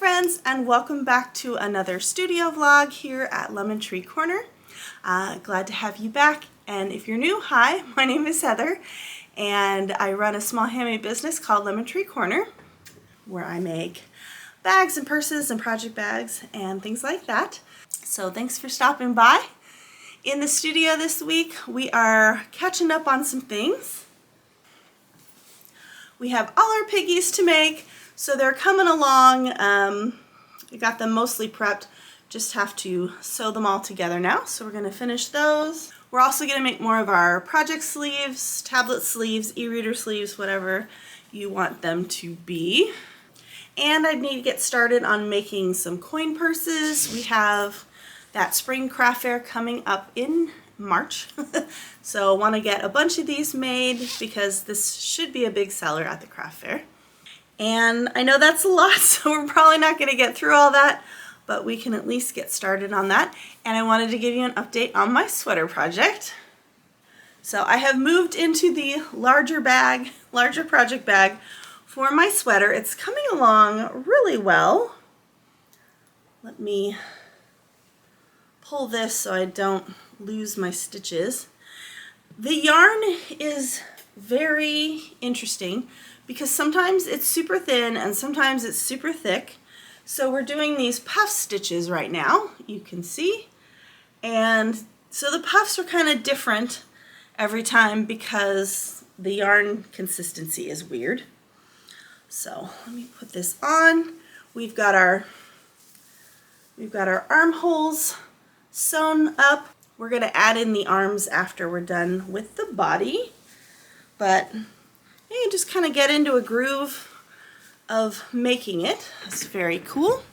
friends, and welcome back to another studio vlog here at Lemon Tree Corner. Glad to have you back, and if you're new, hi, my name is Heather and I run a small handmade business called Lemon Tree Corner where I make bags and purses and project bags and things like that. So thanks for stopping by. In the studio this week we are catching up on some things. We have all our piggies to make, so they're coming along. We got them mostly prepped, just have to sew them all together now. So we're going to finish those. We're also going to make more of our project sleeves, tablet sleeves, e-reader sleeves, whatever you want them to be. And I need to get started on making some coin purses. We have that spring craft fair coming up in March. So I want to get a bunch of these made because this should be a big seller at the craft fair. And I know that's a lot, so we're probably not going to get through all that, but we can at least get started on that. And I wanted to give you an update on my sweater project. So I have moved into the larger project bag for my sweater. It's coming along really well. Let me pull this so I don't lose my stitches. The yarn is very interesting because sometimes it's super thin and sometimes it's super thick. So we're doing these puff stitches right now, you can see. And so the puffs are kind of different every time because the yarn consistency is weird. So let me put this on. We've got our armholes sewn up. We're going to add in the arms after we're done with the body, but you just kind of get into a groove of making it. It's very cool.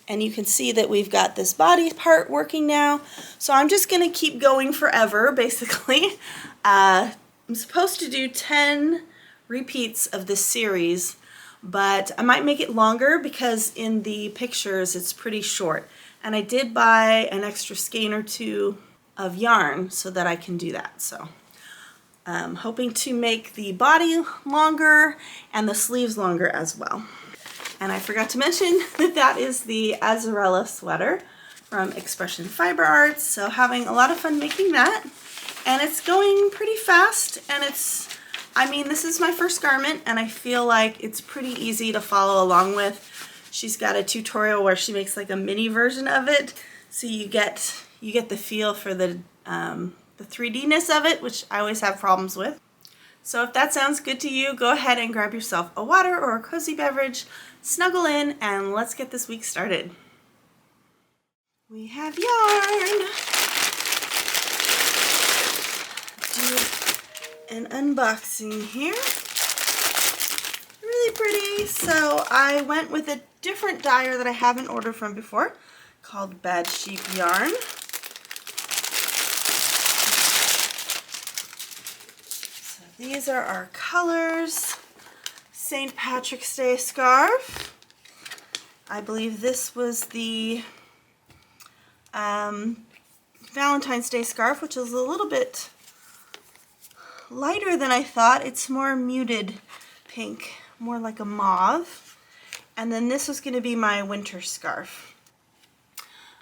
And you can see that we've got this body part working now. So I'm just going to keep going forever, basically. I'm supposed to do 10 repeats of this series, but I might make it longer because in the pictures it's pretty short. And I did buy an extra skein or two of yarn so that I can do that. So I'm hoping to make the body longer and the sleeves longer as well. And I forgot to mention that that is the Azarella sweater from Expression Fiber Arts. So having a lot of fun making that. And it's going pretty fast, and this is my first garment and I feel like it's pretty easy to follow along with. She's got a tutorial where she makes like a mini version of it, so you get the feel for the 3D-ness of it, which I always have problems with. So if that sounds good to you, go ahead and grab yourself a water or a cozy beverage, snuggle in, and let's get this week started. We have yarn. Do an unboxing here. Really pretty. So I went with a different dyer that I haven't ordered from before called Bad Sheep Yarn. So these are our colors. St. Patrick's Day scarf. I believe this was the Valentine's Day scarf, which is a little bit lighter than I thought. It's more muted pink, more like a mauve. And then this was going to be my winter scarf.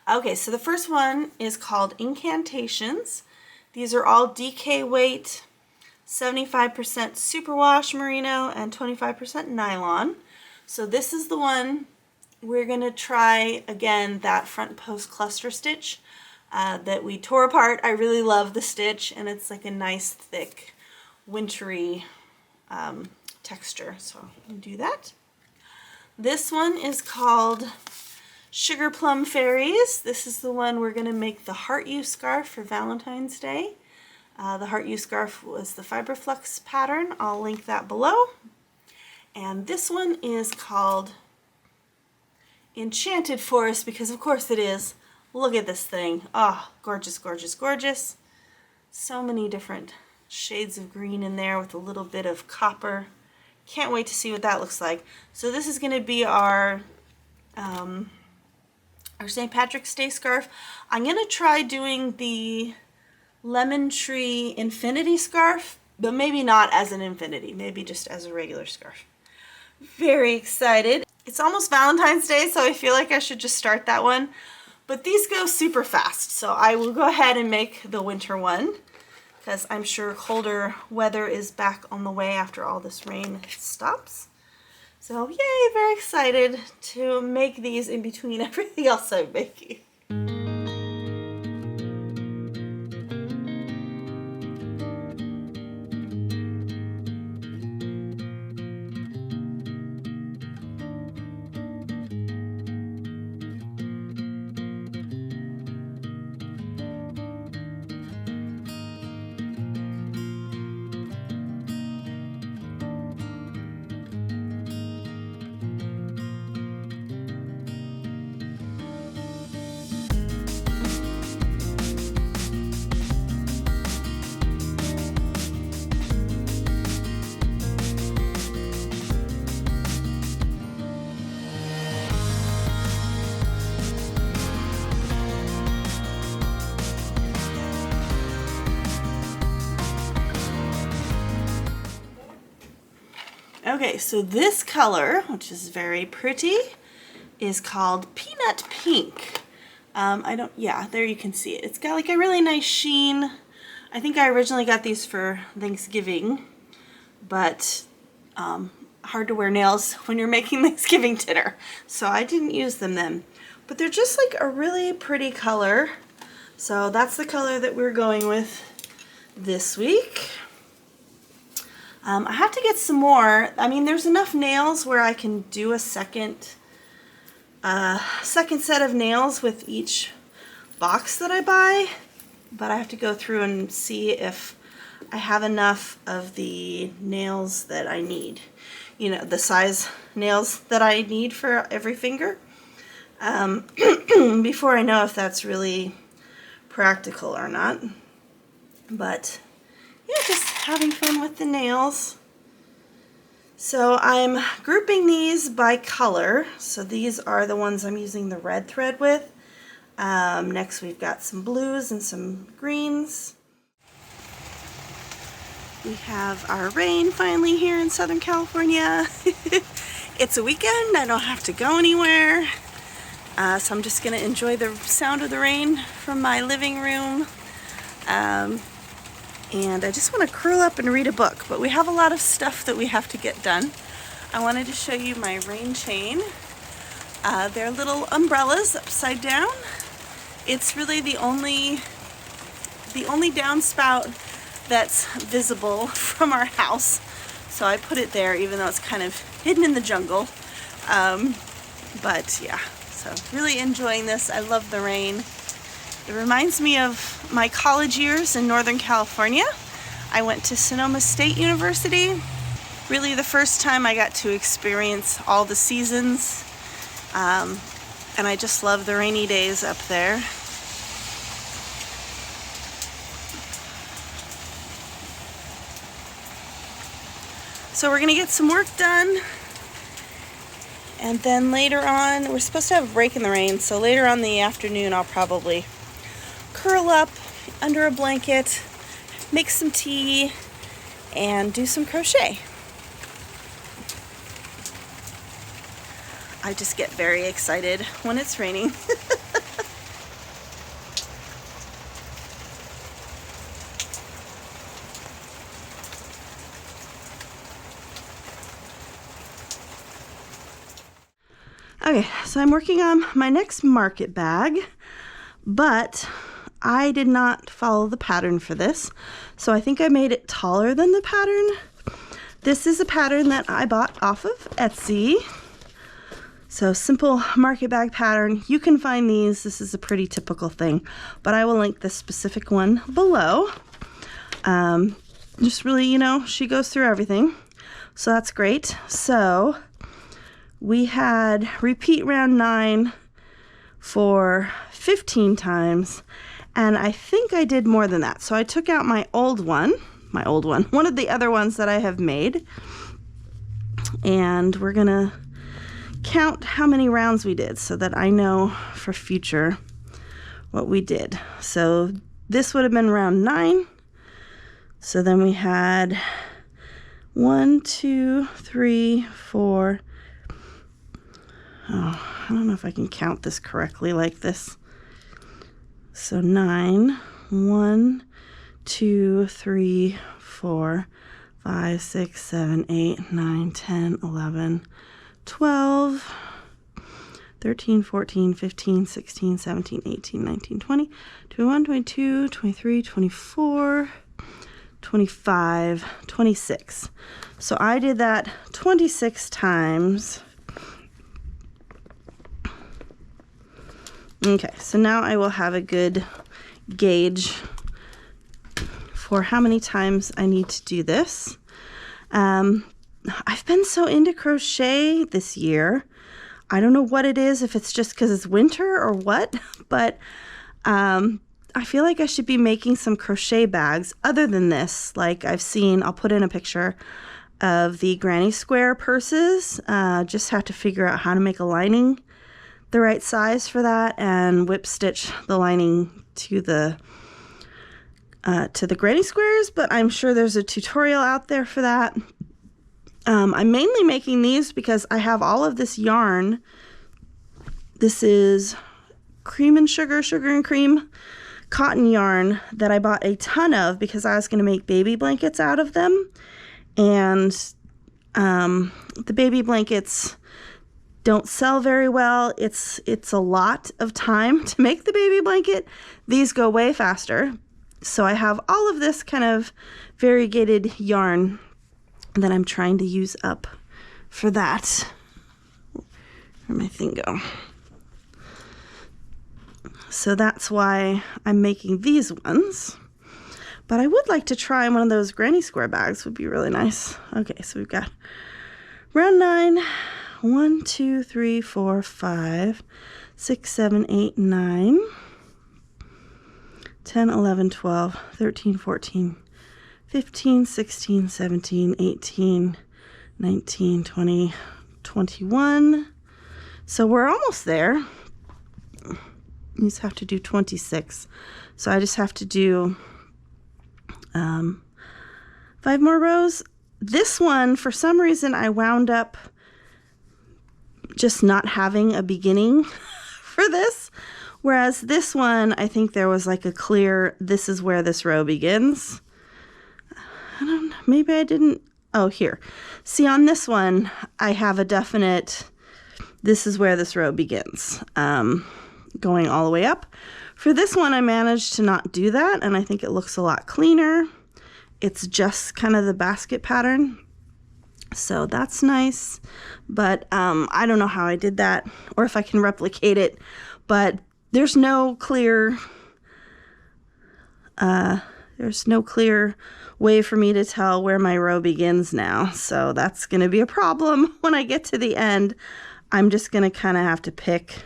Okay, so the first one is called Incantations. These are all DK weight, 75% superwash merino and 25% nylon. So this is the one we're going to try again, that front post cluster stitch that we tore apart. I really love the stitch, and it's like a nice thick wintry texture. So I'm going to do that. This one is called Sugar Plum Fairies. This is the one we're going to make the Heart You scarf for Valentine's Day. The Heart You scarf was the Fiberflex pattern. I'll link that below. And this one is called Enchanted Forest, because of course it is. Look at this thing. Oh, gorgeous, gorgeous, gorgeous. So many different shades of green in there with a little bit of copper. Can't wait to see what that looks like. So this is going to be our St. Patrick's Day scarf. I'm going to try doing the Lemon Tree Infinity scarf, but maybe not as an infinity, maybe just as a regular scarf. Very excited. It's almost Valentine's Day, so I feel like I should just start that one. But these go super fast, so I will go ahead and make the winter one, because I'm sure colder weather is back on the way after all this rain stops. So yay, very excited to make these in between everything else I'm making. Okay, so this color, which is very pretty, is called Peanut Pink. Yeah, there you can see it. It's got like a really nice sheen. I think I originally got these for Thanksgiving, but hard to wear nails when you're making Thanksgiving dinner, so I didn't use them then. But they're just like a really pretty color. So that's the color that we're going with this week. I have to get some more. I mean, there's enough nails where I can do a second set of nails with each box that I buy, but I have to go through and see if I have enough of the nails that I need. You know, the size nails that I need for every finger, before I know if that's really practical or not. But yeah, just having fun with the nails. So I'm grouping these by color. So these are the ones I'm using the red thread with. Next we've got some blues and some greens. We have our rain finally here in Southern California. It's a weekend, I don't have to go anywhere. So I'm just gonna enjoy the sound of the rain from my living room. And I just want to curl up and read a book, but we have a lot of stuff that we have to get done. I wanted to show you my rain chain. They're little umbrellas upside down. It's really the only downspout that's visible from our house, so I put it there even though it's kind of hidden in the jungle. But yeah, so really enjoying this. I love the rain. It reminds me of my college years in Northern California. I went to Sonoma State University. Really the first time I got to experience all the seasons. And I just love the rainy days up there. So we're gonna get some work done. And then later on, we're supposed to have a break in the rain, so later on in the afternoon I'll probably curl up under a blanket, make some tea, and do some crochet. I just get very excited when it's raining. Okay, so I'm working on my next market bag, but I did not follow the pattern for this, so I think I made it taller than the pattern. This is a pattern that I bought off of Etsy. So simple market bag pattern. You can find these. This is a pretty typical thing, but I will link the specific one below. Just really, you know, she goes through everything, so that's great. So we had repeat round 9 for 15 times, and I think I did more than that. So I took out my old one, one of the other ones that I have made, and we're gonna count how many rounds we did so that I know for future what we did. So this would have been round 9. So then we had 1, 2, 3, 4, Oh, I don't know if I can count this correctly like this. So 9, 1, 2, 3, 4, 5, 6, 7, 8, 9, 10, 11, 12, 13, 14, 15, 16, 17, 18, 19, 20, 21, 22, 23, 24, 25, 26. So I did that 26 times. Okay, so now I will have a good gauge for how many times I need to do this. I've been so into crochet this year. I don't know what it is, if it's just because it's winter or what, but I feel like I should be making some crochet bags other than this. Like I've seen, I'll put in a picture of the granny square purses. Just have to figure out how to make a lining the right size for that and whip stitch the lining to the granny squares, but I'm sure there's a tutorial out there for that. I'm mainly making these because I have all of this yarn. This is cream and sugar, sugar and cream cotton yarn that I bought a ton of because I was going to make baby blankets out of them. And the baby blankets don't sell very well. It's a lot of time to make the baby blanket. These go way faster. So I have all of this kind of variegated yarn that I'm trying to use up for that. Where'd my thing go? So that's why I'm making these ones. But I would like to try one of those granny square bags. Would be really nice. Okay, so we've got round 9. 1, 2, 3, 4, 5, 6, 7, 8, 9, 10, 11, 12, 13, 14, 15, 16, 17, 18, 19, 20, 21. So we're almost there. You just have to do 26. So I just have to do 5 more rows. This one, for some reason, I wound up just not having a beginning for this. Whereas this one, I think there was like a clear, this is where this row begins. I don't know, maybe I didn't. Oh, here. See, on this one, I have a definite, this is where this row begins, going all the way up. For this one, I managed to not do that, and I think it looks a lot cleaner. It's just kind of the basket pattern. So that's nice, but I don't know how I did that or if I can replicate it, but there's no clear way for me to tell where my row begins now. So that's going to be a problem when I get to the end. I'm just going to kind of have to pick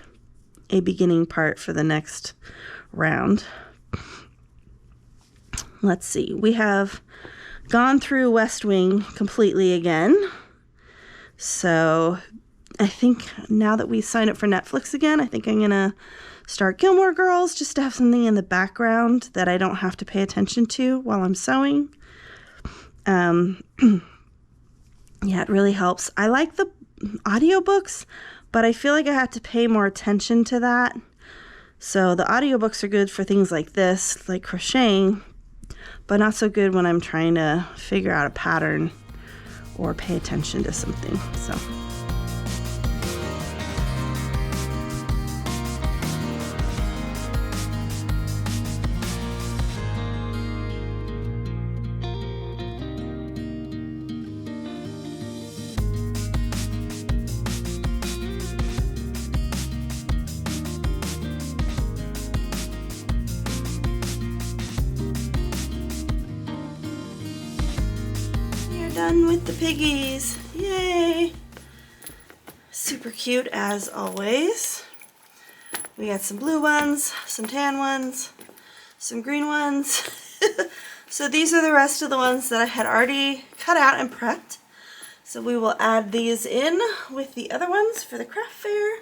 a beginning part for the next round. Let's see. We have gone through West Wing completely again. So I think now that we signed up for Netflix again, I think I'm going to start Gilmore Girls just to have something in the background that I don't have to pay attention to while I'm sewing. Yeah, it really helps. I like the audiobooks, but I feel like I have to pay more attention to that. So the audiobooks are good for things like this, like crocheting, but not so good when I'm trying to figure out a pattern or pay attention to something. So done with the piggies. Yay! Super cute as always. We got some blue ones, some tan ones, some green ones. So these are the rest of the ones that I had already cut out and prepped. So we will add these in with the other ones for the craft fair.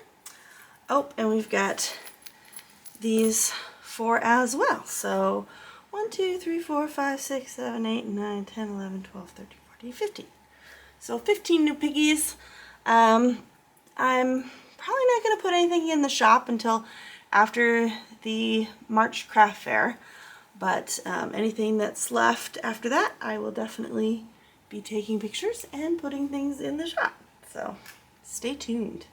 Oh, and we've got these 4 as well. So 1, 2, 3, 4, 5, 6, 7, 8, 9, 10, 11, 12, 13, 14, 15. So 15 new piggies. I'm probably not going to put anything in the shop until after the March craft fair, but anything that's left after that, I will definitely be taking pictures and putting things in the shop. So stay tuned.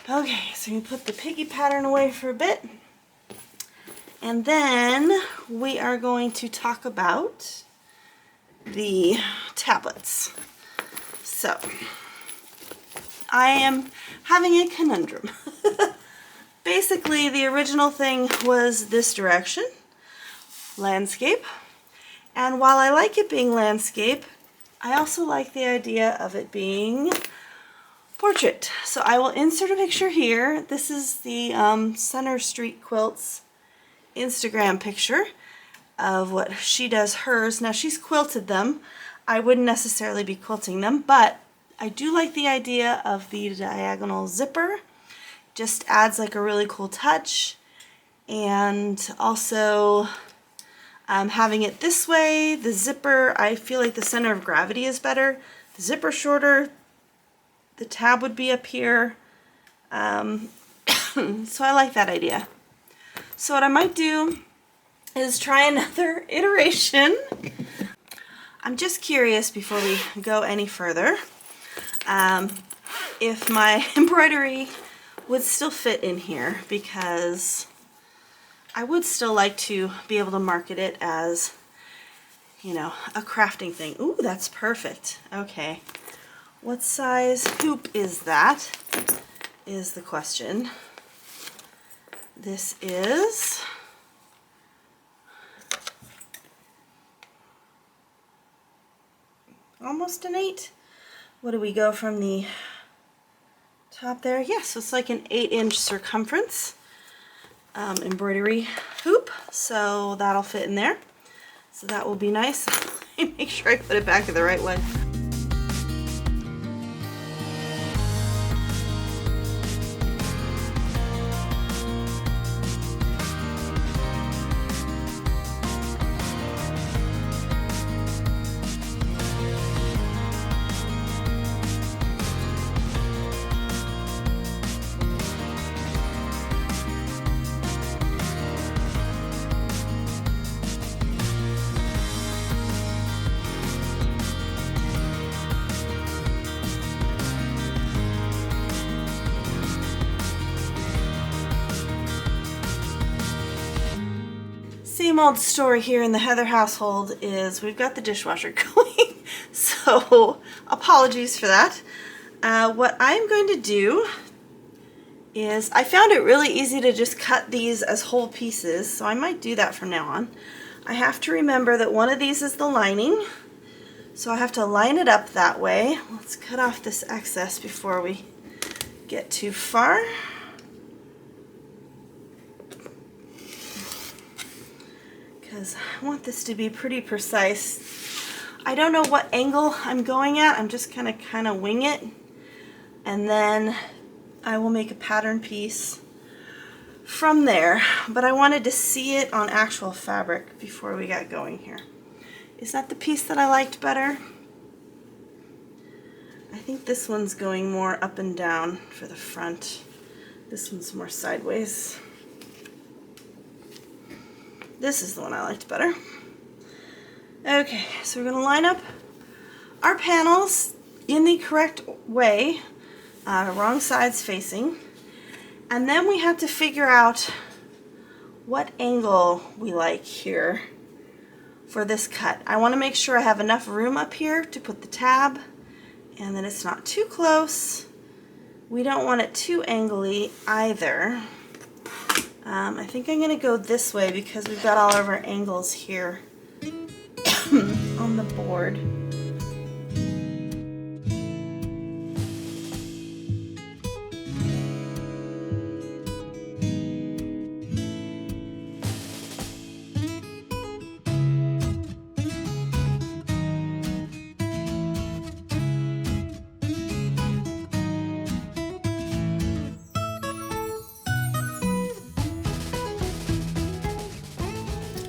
Okay, so we put the piggy pattern away for a bit, and then we are going to talk about the tablets. So I am having a conundrum. Basically, the original thing was this direction, landscape, and while I like it being landscape, I also like the idea of it being portrait. So I will insert a picture here. This is the Center Street Quilts Instagram picture of what she does hers. Now she's quilted them. I wouldn't necessarily be quilting them, but I do like the idea of the diagonal zipper. Just adds like a really cool touch, and also having it this way, the zipper, I feel like the center of gravity is better. The zipper shorter, the tab would be up here, so I like that idea. So what I might do is try another iteration. I'm just curious before we go any further if my embroidery would still fit in here, because I would still like to be able to market it as, you know, a crafting thing. Ooh, that's perfect. Okay. What size hoop is that? Is the question. This is almost an 8. What do we go from the top there? Yes, so it's like an 8-inch circumference embroidery hoop, so that'll fit in there. So that will be nice. Make sure I put it back the right way. Same old story here in the Heather household is we've got the dishwasher going, so apologies for that. What I'm going to do is, I found it really easy to just cut these as whole pieces, so I might do that from now on. I have to remember that one of these is the lining, so I have to line it up that way. Let's cut off this excess before we get too far. Because I want this to be pretty precise. I don't know what angle I'm going at. I'm just gonna kind of wing it, and then I will make a pattern piece from there. But I wanted to see it on actual fabric before we got going here. Is that the piece that I liked better? I think this one's going more up and down for the front. This one's more sideways. This is the one I liked better. Okay, so we're going to line up our panels in the correct way, wrong sides facing, and then we have to figure out what angle we like here for this cut. I want to make sure I have enough room up here to put the tab, and that it's not too close. We don't want it too angly either. I think I'm going to go this way because we've got all of our angles here on the board.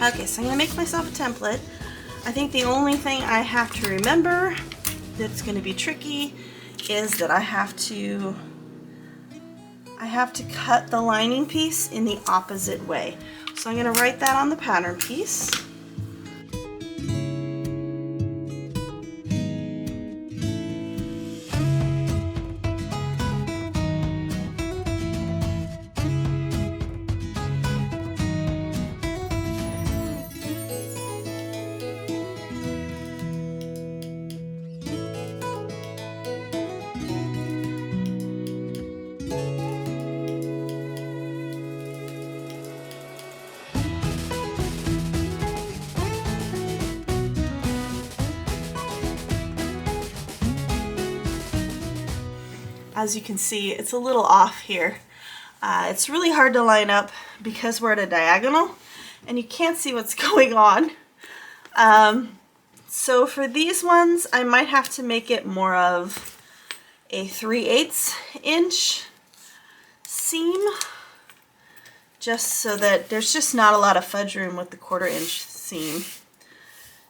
Okay, so I'm going to make myself a template. I think the only thing I have to remember that's going to be tricky is that I have to I have to cut the lining piece in the opposite way. So I'm going to write that on the pattern piece. As you can see, it's a little off here. It's really hard to line up because we're at a diagonal and you can't see what's going on. So for these ones, I might have to make it more of a 3/8 inch seam, just so that there's just not a lot of fudge room with the 1/4 inch seam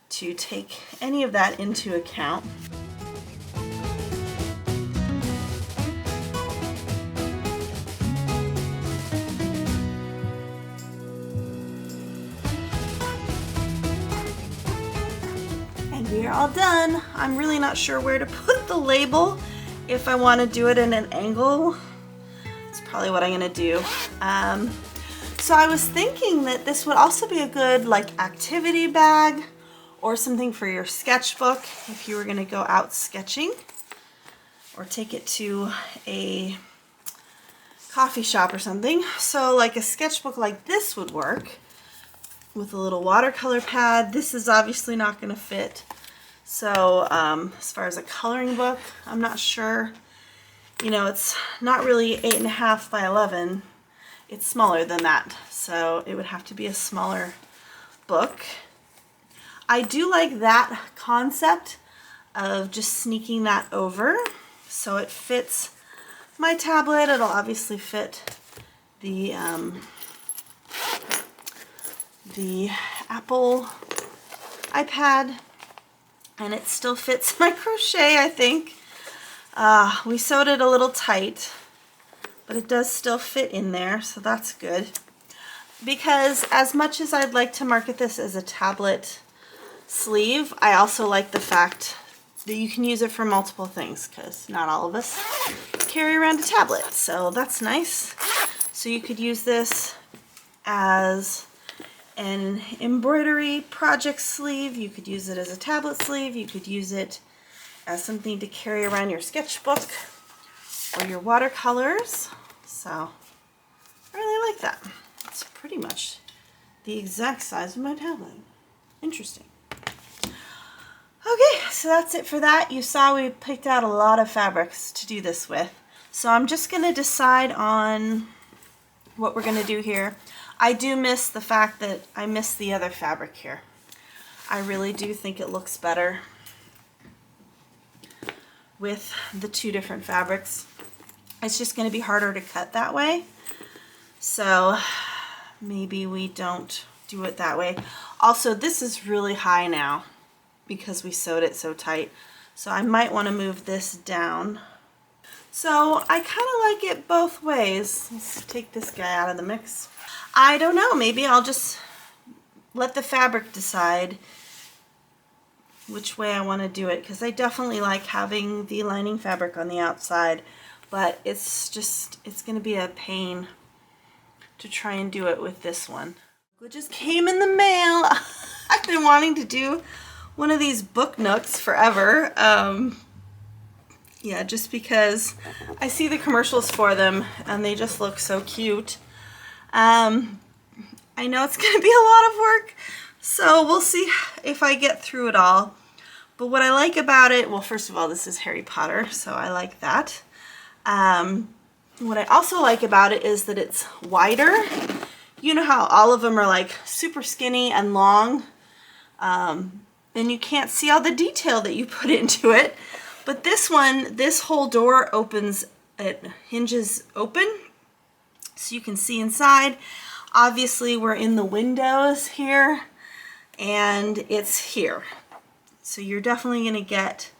to take any of that into account. We are all done. I'm really not sure where to put the label. If I want to do it in an angle, it's probably what I'm going to do. So I was thinking that this would also be a good like activity bag or something for your sketchbook if you were going to go out sketching or take it to a coffee shop or something. So like a sketchbook like this would work with a little watercolor pad. This is obviously not going to fit. So as far as a coloring book, I'm not sure. You know, it's not really 8.5 by 11. It's smaller than that. So it would have to be a smaller book. I do like that concept of just sneaking that over so it fits my tablet. It'll obviously fit the Apple iPad. And it still fits my crochet, I think. We sewed it a little tight, but it does still fit in there, so that's good. Because as much as I'd like to market this as a tablet sleeve, I also like the fact that you can use it for multiple things, because not all of us carry around a tablet, so that's nice. So you could use this as an embroidery project sleeve, you could use it as a tablet sleeve, you could use it as something to carry around your sketchbook or your watercolors. So I really like that. It's pretty much the exact size of my tablet. Interesting. Okay, so that's it for that. You saw we picked out a lot of fabrics to do this with. So I'm just going to decide on what we're going to do here. I do miss the fact that I missed the other fabric here. I really do think it looks better with the two different fabrics. It's just going to be harder to cut that way. So maybe we don't do it that way. Also, this is really high now because we sewed it so tight. So I might want to move this down. So I kind of like it both ways. Let's take this guy out of the mix. I don't know, maybe I'll just let the fabric decide which way I want to do it, because I definitely like having the lining fabric on the outside, but it's going to be a pain to try and do it with this one. It just came in the mail. I've been wanting to do one of these book nooks forever. Yeah, just because I see the commercials for them and they just look so cute. I know it's going to be a lot of work, so we'll see if I get through it all. But what I like about it, well, first of all, this is Harry Potter, so I like that. What I also like about it is that it's wider. You know how all of them are like super skinny and long, and you can't see all the detail that you put into it. But this one, this whole door opens, it hinges open, so you can see inside. Obviously, we're in the windows here, and it's here. So you're definitely going to get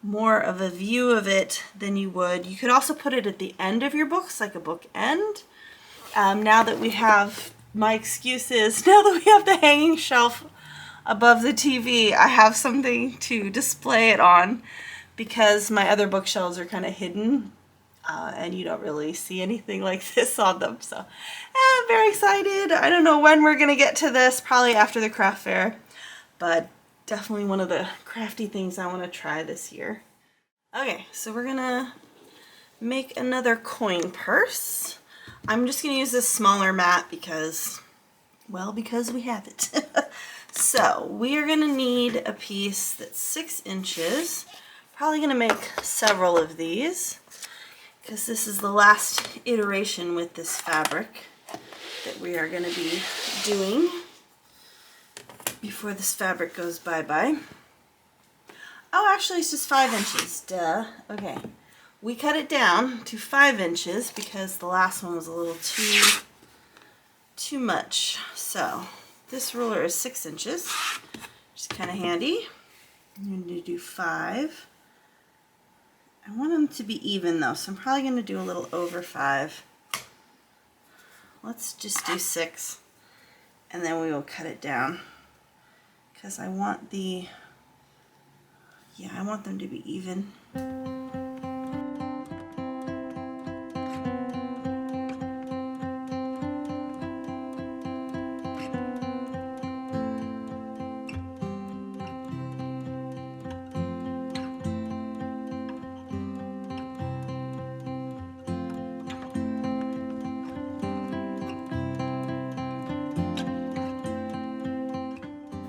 more of a view of it than you would. You could also put it at the end of your books, like a book end. Now that we have, my excuse is, now that we have the hanging shelf above the TV, I have something to display it on because my other bookshelves are kind of hidden and you don't really see anything like this on them. So I'm very excited. I don't know when we're going to get to this, probably after the craft fair, but definitely one of the crafty things I want to try this year. Okay, so we're going to make another coin purse. I'm just going to use this smaller mat because, well, because we have it. So we are going to need a piece that's 6 inches. Probably going to make several of these because this is the last iteration with this fabric that we are going to be doing before this fabric goes bye-bye. Oh, actually it's just 5 inches. Duh. Okay. We cut it down to 5 inches because the last one was a little too much. So this ruler is 6 inches, which is kind of handy. I'm going to do 5. I want them to be even though, so I'm probably going to do a little over 5. Let's just do 6, and then we will cut it down because I want I want them to be even.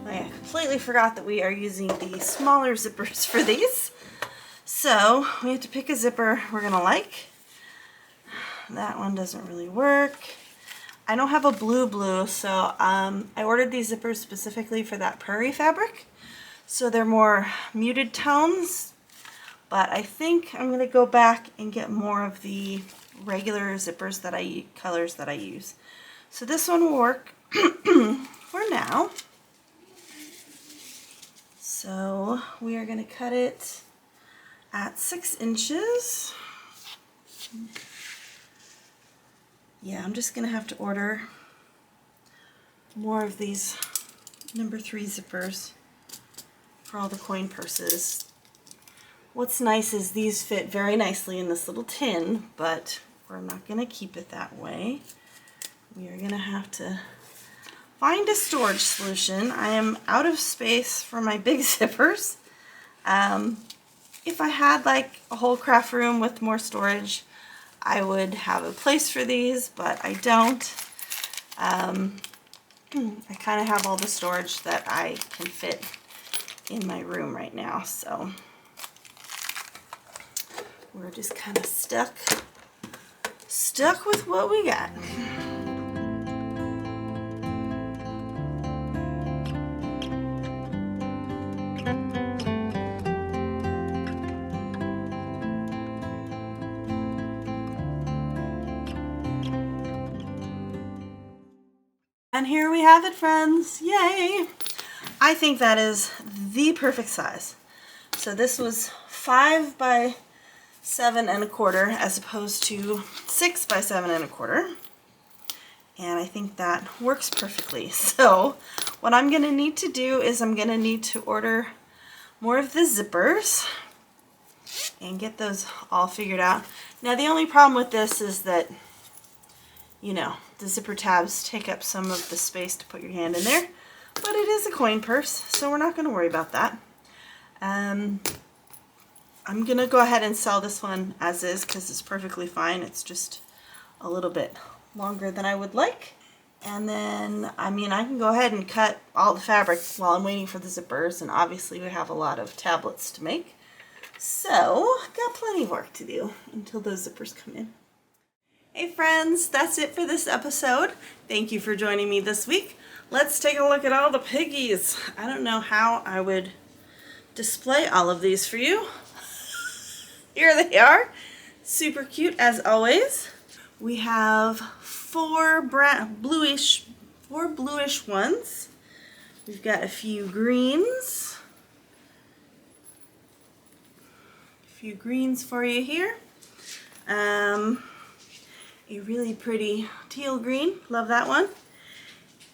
I completely forgot that we are using the smaller zippers for these. So we have to pick a zipper we're gonna like. That one doesn't really work. I don't have a blue, so I ordered these zippers specifically for that prairie fabric. So they're more muted tones, but I think I'm gonna go back and get more of the regular zippers colors that I use. So this one will work for now. So we are going to cut it at 6 inches. Yeah, I'm just going to have to order more of these number 3 zippers for all the coin purses. What's nice is these fit very nicely in this little tin, but we're not going to keep it that way. We are going to have to find a storage solution. I am out of space for my big zippers. If I had like a whole craft room with more storage, I would have a place for these, but I don't. I kind of have all the storage that I can fit in my room right now, so we're just kind of stuck with what we got. And here we have it, friends. Yay! I think that is the perfect size. So this was 5 by 7 1/4 as opposed to 6 by 7 1/4. And I think that works perfectly. So what I'm going to need to do is I'm going to need to order more of the zippers and get those all figured out. Now the only problem with this is that, you know, the zipper tabs take up some of the space to put your hand in there, but it is a coin purse, so we're not going to worry about that. I'm going to go ahead and sell this one as is because it's perfectly fine. It's just a little bit longer than I would like. And then, I mean, I can go ahead and cut all the fabric while I'm waiting for the zippers, and obviously we have a lot of tablets to make. So, got plenty of work to do until those zippers come in. Hey friends, that's it for this episode. Thank you for joining me this week. Let's take a look at all the piggies. I don't know how I would display all of these for you. Here they are. Super cute as always. We have four bluish ones. We've got a few greens. few greens for you here. A really pretty teal green, love that one.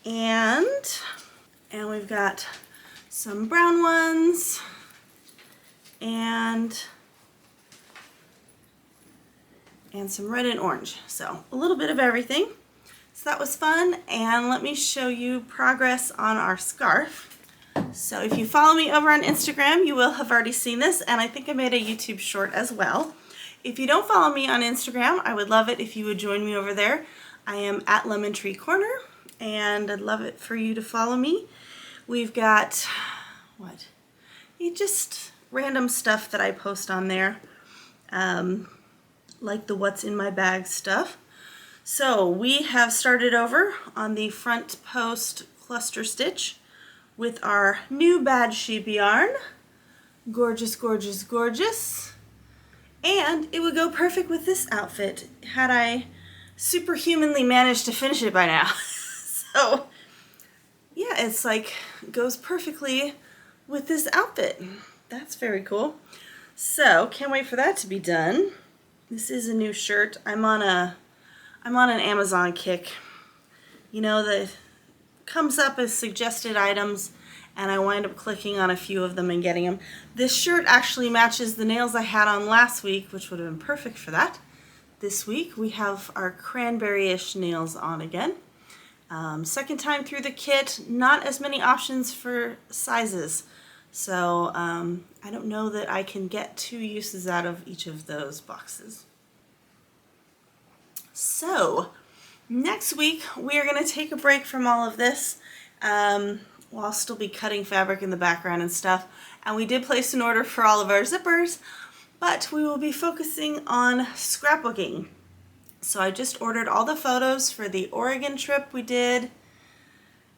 And we've got some brown ones and some red and orange. So a little bit of everything. So that was fun, and let me show you progress on our scarf. So if you follow me over on Instagram, you will have already seen this, and I think I made a YouTube short as well. If you don't follow me on Instagram, I would love it if you would join me over there. I am at Lemon Tree Corner, and I'd love it for you to follow me. We've got, just random stuff that I post on there, like the what's in my bag stuff. So we have started over on the front post cluster stitch with our new Bad Sheep yarn. Gorgeous, gorgeous, gorgeous. And it would go perfect with this outfit had I superhumanly managed to finish it by now. So yeah, it's like goes perfectly with this outfit. That's very cool. So can't wait for that to be done. This is a new shirt. I'm on an Amazon kick. You know, that comes up as suggested items, and I wind up clicking on a few of them and getting them. This shirt actually matches the nails I had on last week, which would have been perfect for that. This week we have our cranberry-ish nails on again. Second time through the kit, not as many options for sizes. So I don't know that I can get 2 uses out of each of those boxes. So next week we are going to take a break from all of this. We'll I'll still be cutting fabric in the background and stuff. And we did place an order for all of our zippers, but we will be focusing on scrapbooking. So I just ordered all the photos for the Oregon trip we did.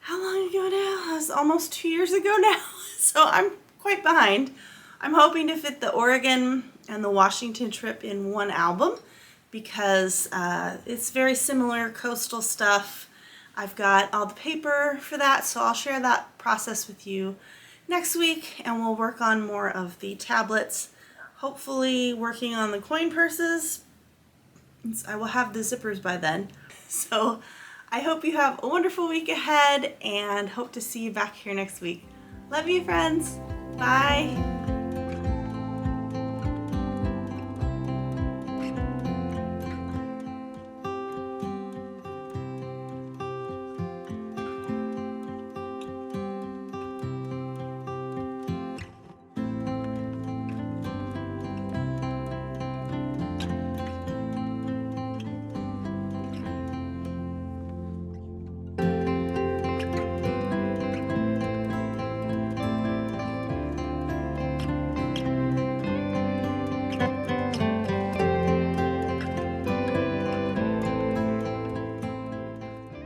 How long ago now? It was almost 2 years ago now. So I'm quite behind. I'm hoping to fit the Oregon and the Washington trip in one album because it's very similar coastal stuff. I've got all the paper for that, so I'll share that process with you next week, and we'll work on more of the tablets, hopefully working on the coin purses. I will have the zippers by then. So I hope you have a wonderful week ahead and hope to see you back here next week. Love you, friends. Bye.